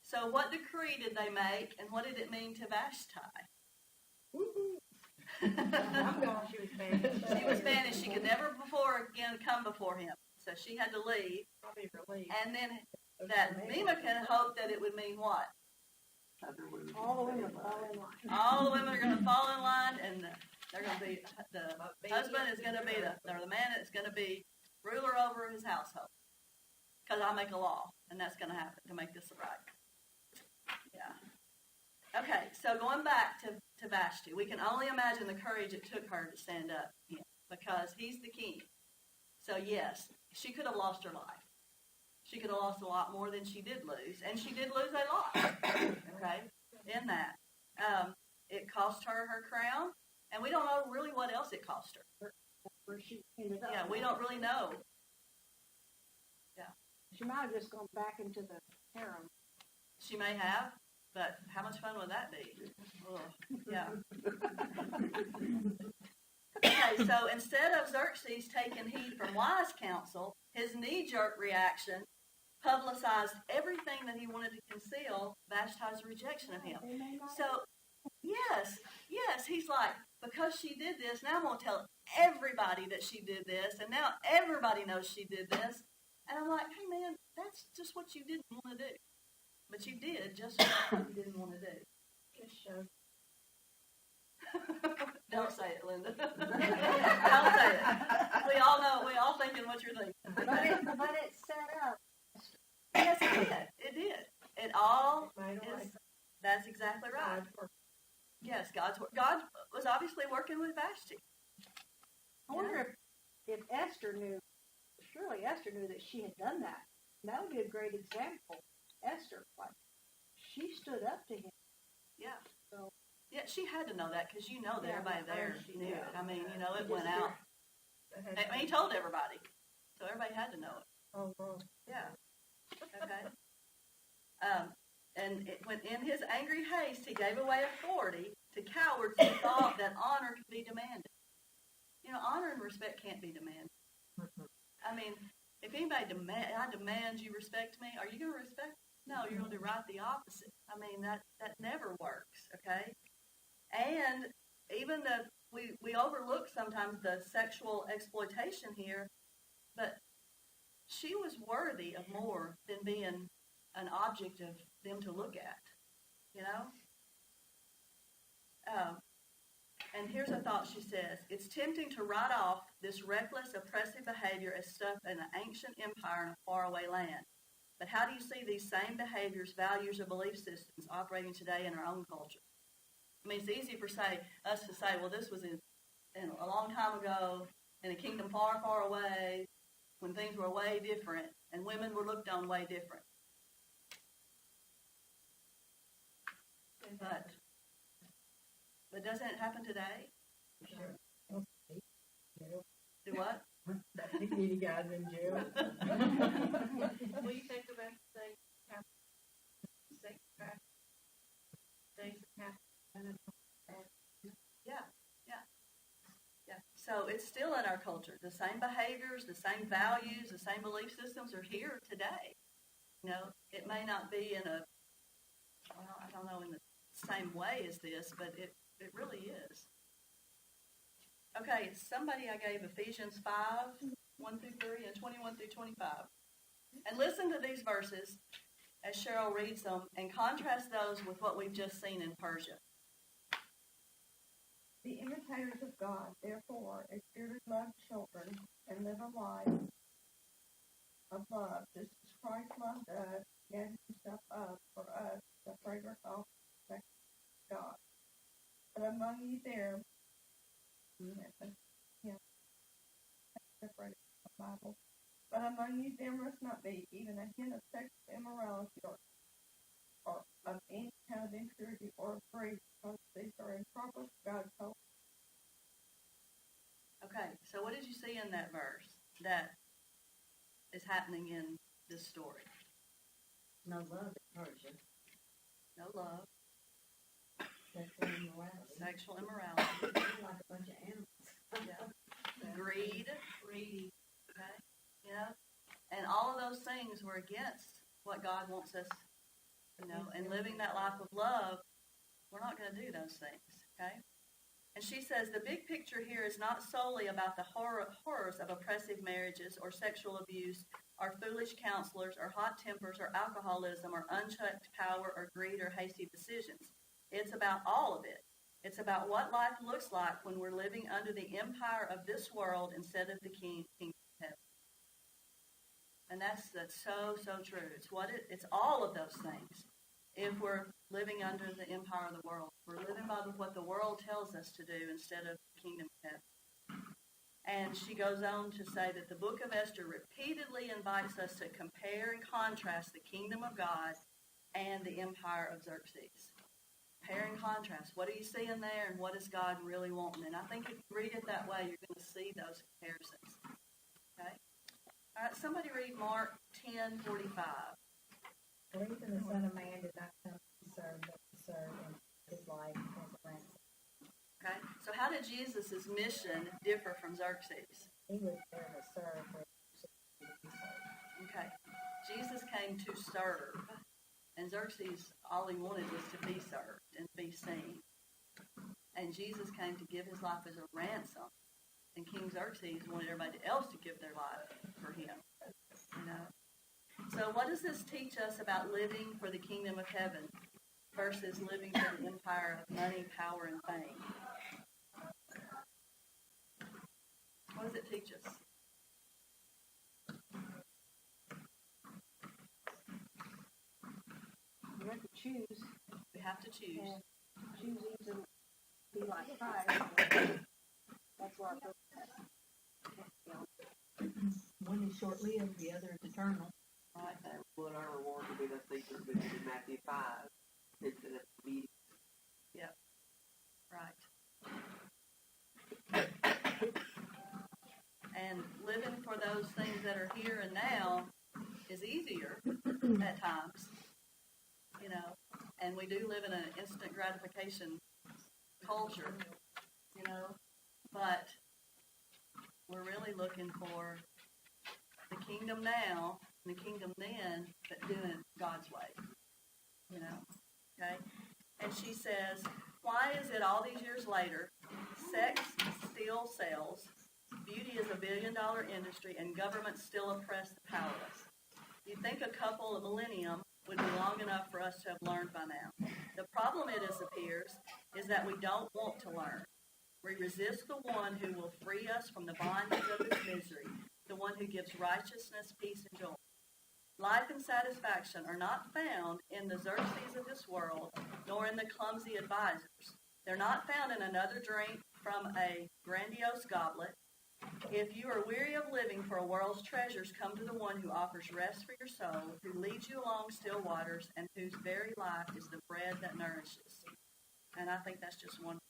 Speaker 2: So what decree did they make, and what did it mean to Vashti?
Speaker 4: I'm gone. She was bad.
Speaker 2: She was banished. She could never again come before him. So she had to leave. And then that Memucan hoped that it would mean what?
Speaker 3: Other women.
Speaker 6: All the women fall in line.
Speaker 2: All the women are going to fall in line, and they're going to be, the husband is going to be, or the man is going to be ruler over his household. Because I make a law, and that's going to happen to make this right. Yeah. Okay, so going back to Vashti, we can only imagine the courage it took her to stand up to him because he's the king. So yes, she could have lost her life. She could have lost a lot more than she did lose, and she did lose a lot. Okay, in that, it cost her her crown, and we don't know really what else it cost her.
Speaker 6: Where she ended up.
Speaker 2: Yeah, we don't really know.
Speaker 6: She might have just gone back into the harem.
Speaker 2: She may have, but how much fun would that be? Ugh, yeah. Okay, so instead of Xerxes taking heed from wise counsel, his knee-jerk reaction publicized everything that he wanted to conceal, Vashti's rejection of him. So, yes, he's like, because she did this, now I'm going to tell everybody that she did this, and now everybody knows she did this. And I'm like, hey, man, that's just what you didn't want to do. But you did just what you didn't want to do.
Speaker 6: Just show.
Speaker 2: Don't say it, Linda. Don't say it. We all know, we all thinking what you're thinking.
Speaker 6: But it set up.
Speaker 2: Yes, it did. It did. It all
Speaker 6: Right,
Speaker 2: is, that's exactly right. Yes, God was obviously working with Vashti.
Speaker 6: I wonder if Esther knew, surely Esther knew that she had done that. That would be a great example. Esther, like, she stood up to him.
Speaker 2: Yeah.
Speaker 6: So,
Speaker 2: yeah, she had to know that because you know that
Speaker 6: Yeah,
Speaker 2: everybody
Speaker 6: of
Speaker 2: there
Speaker 6: course she
Speaker 2: knew
Speaker 6: did.
Speaker 2: it. I mean, you know, it went out. I mean, he told everybody. So everybody had to know it.
Speaker 6: oh, well.
Speaker 2: Yeah. Okay. And when in his angry haste, he gave away authority to cowards who thought that honor could be demanded. You know, honor and respect can't be demanded. I mean, if anybody I demand you respect me, are you going to respect me? No, you're going to do right the opposite. I mean, that never works, okay? And even we overlook sometimes the sexual exploitation here, but she was worthy of more than being an object of them to look at, you know? And here's a thought she says. It's tempting to write off this reckless, oppressive behavior as stuff in an ancient empire in a faraway land. But how do you see these same behaviors, values, or belief systems operating today in our own culture? I mean, it's easy for us to say, well, this was in a long time ago, in a kingdom far, far away, when things were way different, and women were looked on way different. But doesn't it happen today?
Speaker 4: Sure.
Speaker 2: Do what?
Speaker 4: You guys in jail.
Speaker 7: Will you think about the things that happen? Things that happen.
Speaker 2: Yeah. So it's still in our culture. The same behaviors, the same values, the same belief systems are here today. You know, it may not be in a, well, I don't know, in the same way as this, but it really is. Okay, somebody I gave Ephesians 5, 1 through 3, and 21 through 25. And listen to these verses as Cheryl reads them and contrast those with what we've just seen in Persia.
Speaker 5: Be imitators of God, therefore, as dearly loved children, and live a life of love, just as Christ loved us, gave himself up for us, the fragrant offering of God. But among you there, separated from the Bible, but among you there must not be even a hint of sexual immorality or of any kind of impurity or greed, because these are improper for God's hope.
Speaker 2: Okay, so what did you see in that verse that is happening in this story?
Speaker 4: No love at Persia.
Speaker 2: No love,
Speaker 4: Sexual immorality.
Speaker 2: sexual immorality,
Speaker 4: Like a bunch of animals.
Speaker 2: yeah, greed, okay, you know, and all of those things were against what God wants us, you know, and living that life of love, we're not going to do those things, okay? And she says the big picture here is not solely about the horrors of oppressive marriages or sexual abuse or foolish counselors or hot tempers or alcoholism or unchecked power or greed or hasty decisions. It's about all of it. It's about what life looks like when we're living under the empire of this world instead of the kingdom of heaven. And that's so true. It's all of those things. if we're living under the empire of the world. We're living by what the world tells us to do instead of the kingdom of heaven. And she goes on to say that the book of Esther repeatedly invites us to compare and contrast the kingdom of God and the empire of Xerxes. Compare and contrast. What are you seeing there, and what is God really wanting? And I think if you read it that way, you're going to see those comparisons. Okay? All right, somebody read Mark 10:45.
Speaker 4: Believe in the Son of Man did not come to serve, but to serve and his life as a ransom.
Speaker 2: Okay? So how did Jesus' mission differ from Xerxes?
Speaker 4: He was there to serve where he should be served.
Speaker 2: Okay. Jesus came to serve. And Xerxes, all he wanted was to be served and be seen. And Jesus came to give his life as a ransom. And King Xerxes wanted everybody else to give their life for him. You know? So what does this teach us about living for the kingdom of heaven versus living for the empire of money, power, and fame? What does it teach us?
Speaker 6: You have to choose,
Speaker 2: We have to choose.
Speaker 6: and choose either be like Christ. That's what our purpose is.
Speaker 8: One is short-lived, the other is eternal.
Speaker 3: Right, that would our reward to be the thief in Matthew 5 instead of immediate.
Speaker 2: Right. And living for those things that are here and now is easier at times, you know, and we do live in an instant gratification culture, you know, but we're really looking for the kingdom now and the kingdom then, but doing it God's way, you know, okay? And she says, why is it all these years later, sex still sells, beauty is a billion-dollar industry, and governments still oppress the powerless? You'd think a couple of millennium would be long enough for us to have learned by now. The problem, it appears, is that we don't want to learn. We resist the one who will free us from the bondage of this misery, the one who gives righteousness, peace, and joy. Life and satisfaction are not found in the Xerxes of this world, nor in the clumsy advisors. They're not found in another drink from a grandiose goblet. If you are weary of living for a world's treasures, come to the one who offers rest for your soul, who leads you along still waters, and whose very life is the bread that nourishes. And I think that's just wonderful.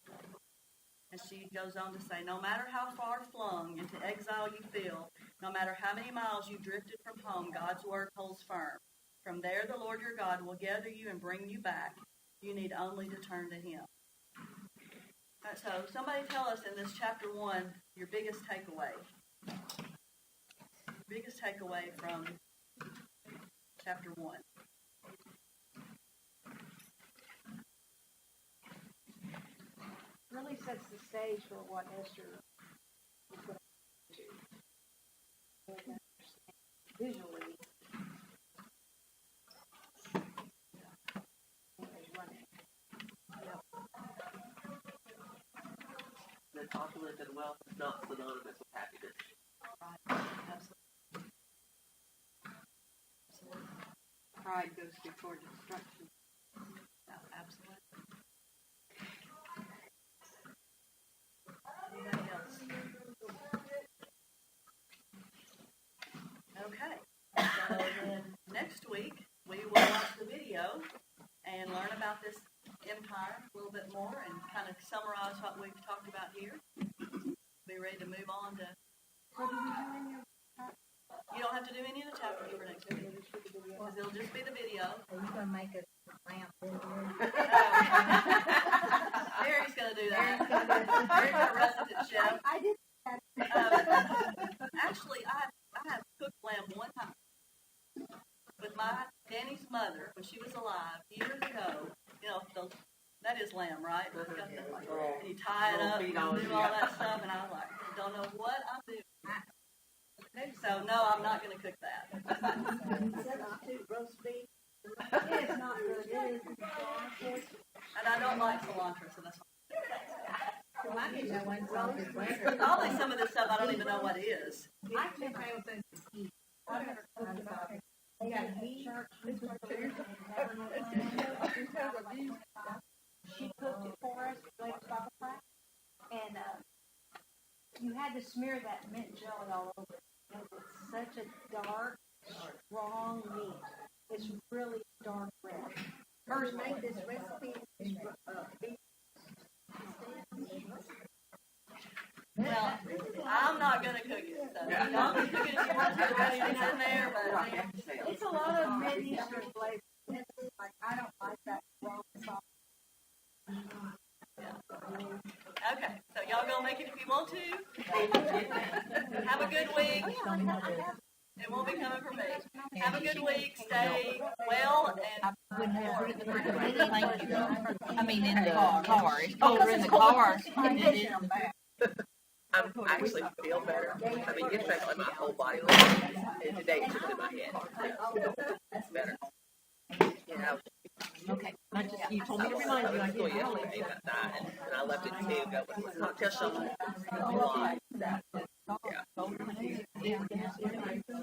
Speaker 2: And she goes on to say, no matter how far flung into exile you feel, no matter how many miles you drifted from home, God's word holds firm. From there, the Lord your God will gather you and bring you back. You need only to turn to him. So somebody tell us in this chapter 1, your biggest takeaway. Biggest takeaway from chapter 1.
Speaker 6: Really sets the stage for what Esther is going to do. And visually, is running.
Speaker 3: That opulence and wealth is not synonymous with happiness.
Speaker 2: Right. Absolutely. Absolutely.
Speaker 9: Pride goes before destruction.
Speaker 2: No, absolutely. Anybody else? Okay. So then next week we will watch the video and learn about this empire a little bit more and kind of summarize what we've talked about here. Be ready to move on to. You don't have to do any of the chapters for next week because it'll just be the video.
Speaker 4: Are you going to make a lamp video?
Speaker 2: Mary's going to do that. Mary's our resident chef.
Speaker 6: I did.
Speaker 2: Actually, I have cooked lamb one time with my Danny's mother when she was alive years ago. You know, that is lamb, right? And you tie it up and do all that stuff, and I was like, don't know what I'm doing. So no, I'm not going to cook that.
Speaker 6: Substitute roast beef. It's not good. It is.
Speaker 2: And I don't like cilantro, so that's fine.
Speaker 4: Well, I didn't know when salt is better.
Speaker 2: Probably some of this stuff I don't even know what it is.
Speaker 4: I can fail things to eat. They got heat.
Speaker 6: you had to smear that mint jelly all over it. It's such a dark, strong meat. It's really dark red.
Speaker 4: Hers made this recipe,
Speaker 2: Well, I'm not gonna cook it, so y'all can cook it if you want to, everybody that's in there, but
Speaker 6: It's a lot of Mid-Eastern flavor. Like, I don't like that raw sauce.
Speaker 2: okay, so y'all gonna make it if you want to. Have a good week. It won't be coming from me. Have a good week, stay well, and
Speaker 8: Wouldn't have put it in the refrigerator. Thank you. I mean, in the car. It's colder in the car than it is.
Speaker 3: I actually feel better. I mean, yesterday like my whole body was, and today it's just in my head. It's better. You know.
Speaker 8: Okay.
Speaker 3: You told me to remind you. I told you yesterday about that, and I left it to go with the cocktail shuffle. Yeah.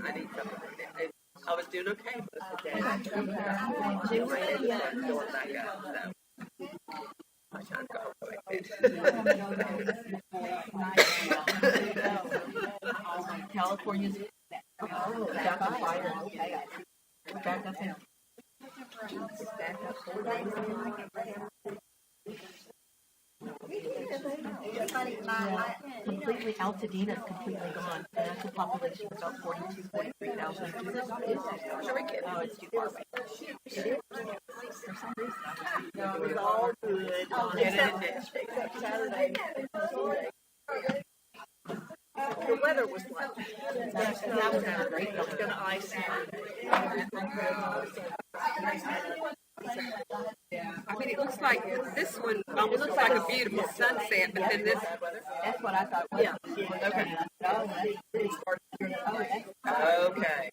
Speaker 3: I need something. I was doing okay most of the day. She ran in and going back out, so my time to go.
Speaker 8: California's back on fire. Back up in. Completely, Altadena is completely gone. The natural population is about 42,000. Oh, it's too far away.
Speaker 3: It was all good.
Speaker 1: Except Saturday. The weather was like,
Speaker 3: That was kind of great.
Speaker 1: it's going to ice.
Speaker 3: I mean, it looks like this one almost looks like a beautiful sunset, but then this.
Speaker 8: That's what I thought.
Speaker 3: Yeah. Okay. Okay.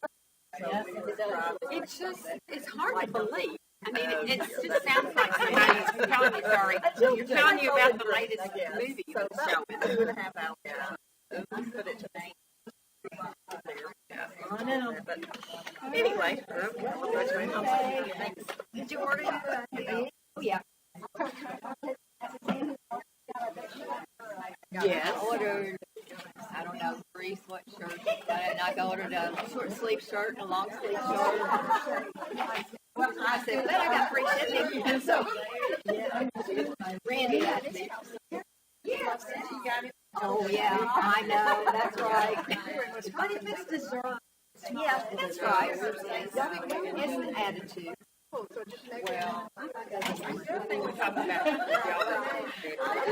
Speaker 3: It's just, it's hard to believe. I mean, it just sounds like somebody's telling you, you're telling you about the latest movie you was showing.
Speaker 1: 2.5 hours. Put it to me.
Speaker 3: I know. But anyway,
Speaker 1: Did you order your
Speaker 8: Oh, yeah.
Speaker 3: yes.
Speaker 8: I ordered, I don't know, 3 sweatshirts. And I ordered a short sleeve shirt and a long sleeve shirt. I said, well, I got free shipping. And so, Randy asked me. Oh, yeah, I know, that's right.
Speaker 6: But if it's dessert,
Speaker 8: Yeah, that's right. It's an attitude. Well,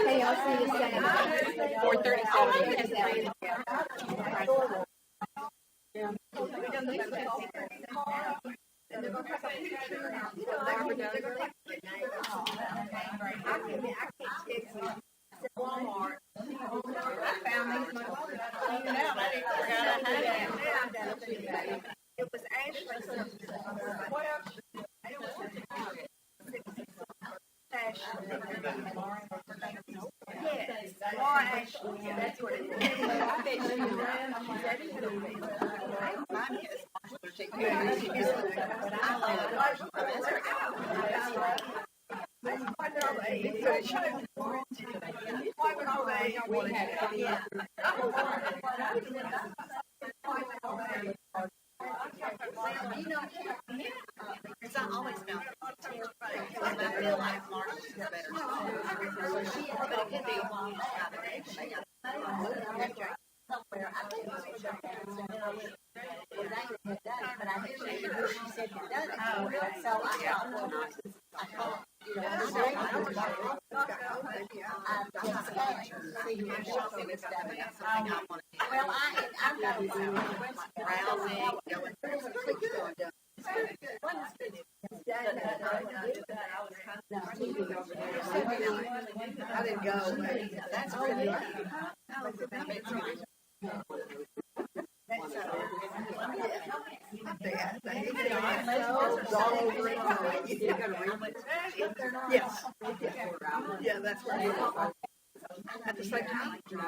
Speaker 8: hey, I'll see you Saturday. 4:37.
Speaker 4: Walmart.
Speaker 1: I found these myself. I forgot I had them. It was Ashley something. What else? Yes, Laura Ashley. That's what it is. I bet she It's not always found. I feel like Marshall's is better. But it could be a long shot of egg.
Speaker 4: Somewhere, I think it's but I think she said you've done it. So I thought, you know, well, I've got
Speaker 1: Browsing, going I didn't go, but that's pretty good. Yes. Yeah, that's right. At the same time, no.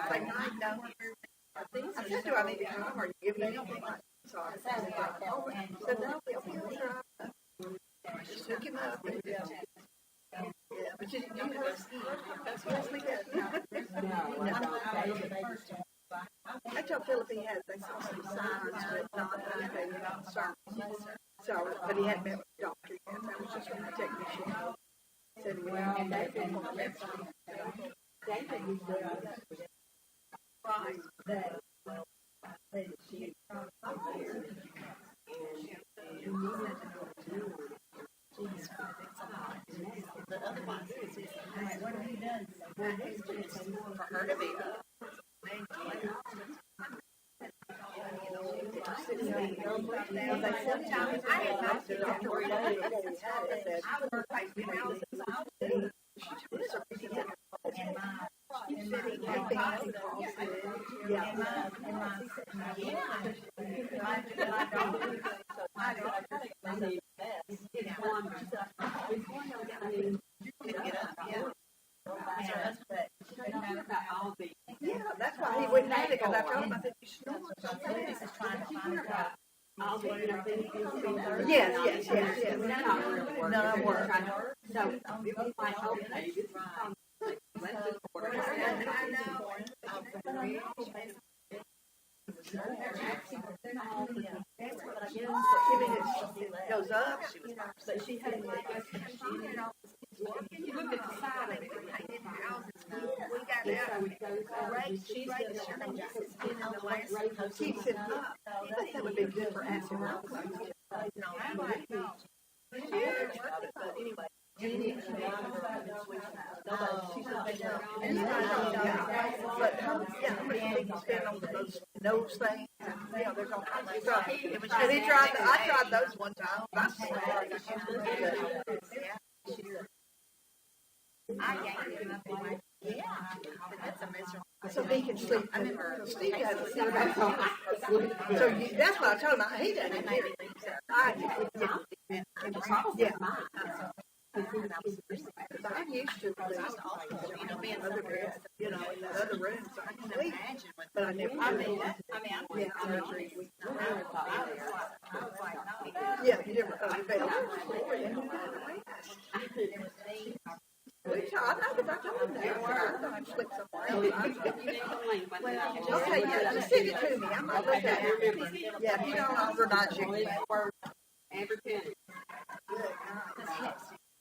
Speaker 1: I said, do I need to come or give you anything? So I said, no, we'll try. Just hook him up. Yeah, but you host, that's what we did.
Speaker 9: What have you done? For her to be sometimes I had my
Speaker 1: Yeah, that's why he wouldn't have it, because I told him, I said, you snore.
Speaker 9: This is trying to find out.
Speaker 1: Yes.
Speaker 3: None of work. So, I hope that you
Speaker 1: Goes up.
Speaker 5: But she had like
Speaker 1: If you look at the side of it, they did houses. We got out. Right, she's gonna skin in the last. Keeps it up. That would be good for acid. But yeah, how much money you spend on those nose things? You know, there's all kinds of stuff. And he tried. I tried those one time. So he can sleep. I remember Steve has a sleep. So that's what I told him. He doesn't hear it. Yeah. I'm used to being other rooms, in that other room, so I can sleep. But I never. Yeah, you never. I know, because I told him that. I'm going to sleep somewhere. Okay, yeah, just send it to me. I'm going to look at it. Yeah, if you don't overnight, you can.
Speaker 3: Every penny.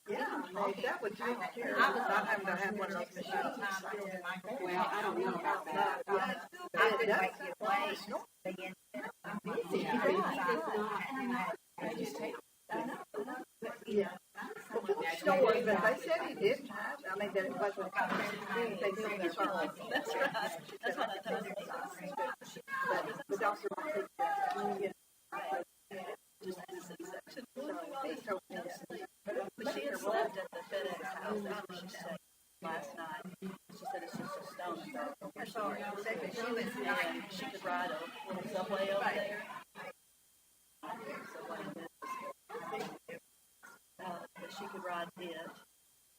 Speaker 1: Yeah, that would take care of it. I'm having to have one of those machines.
Speaker 3: Well, I don't know about that.
Speaker 1: I've been waiting away. Yeah. Snores, but they said he did. I mean, that it wasn't anything from their phone.
Speaker 2: That's right. That's what I told her.
Speaker 1: But the doctor might think that.
Speaker 2: Just as a C-section.
Speaker 1: He told me that.
Speaker 2: But she had slept at the FedEx house after she stayed last night. She said it's just a stone's throw. Her sorry. She was saying she could ride a subway over there. That she could ride it,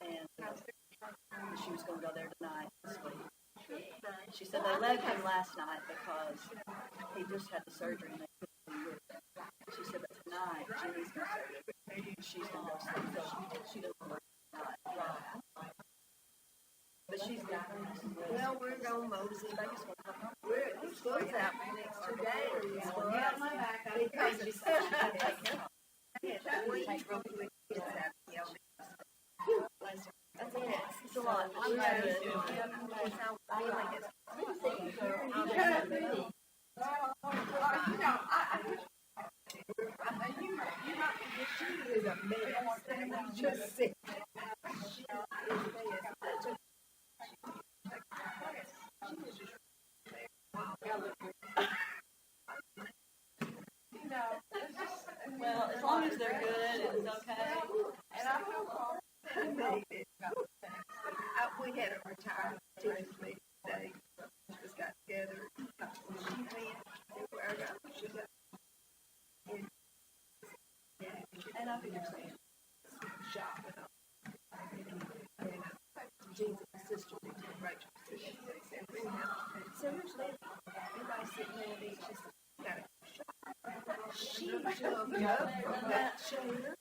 Speaker 2: and she was going to go there tonight this week. She said they left him last night because he just had the surgery and they couldn't be with him. She said, but tonight Jimmy's going to sleep. She's going to go sleep. So she doesn't work tonight. Right. But she's got
Speaker 1: Well, we're going mosey. School's out for the next 2 days. Because it's such a take care of. Real quick, it's that,
Speaker 2: That's it. It's a lot. I'm glad that
Speaker 1: just sick.
Speaker 2: well, as long as they're good, it's okay.
Speaker 1: And I we had a retirement team meeting today. We just got together. She went where I got. She got. And I think it's shop. Jesus, my sister, Rachel, seriously, everybody sitting there and just got a shop. She jumped up from that chair.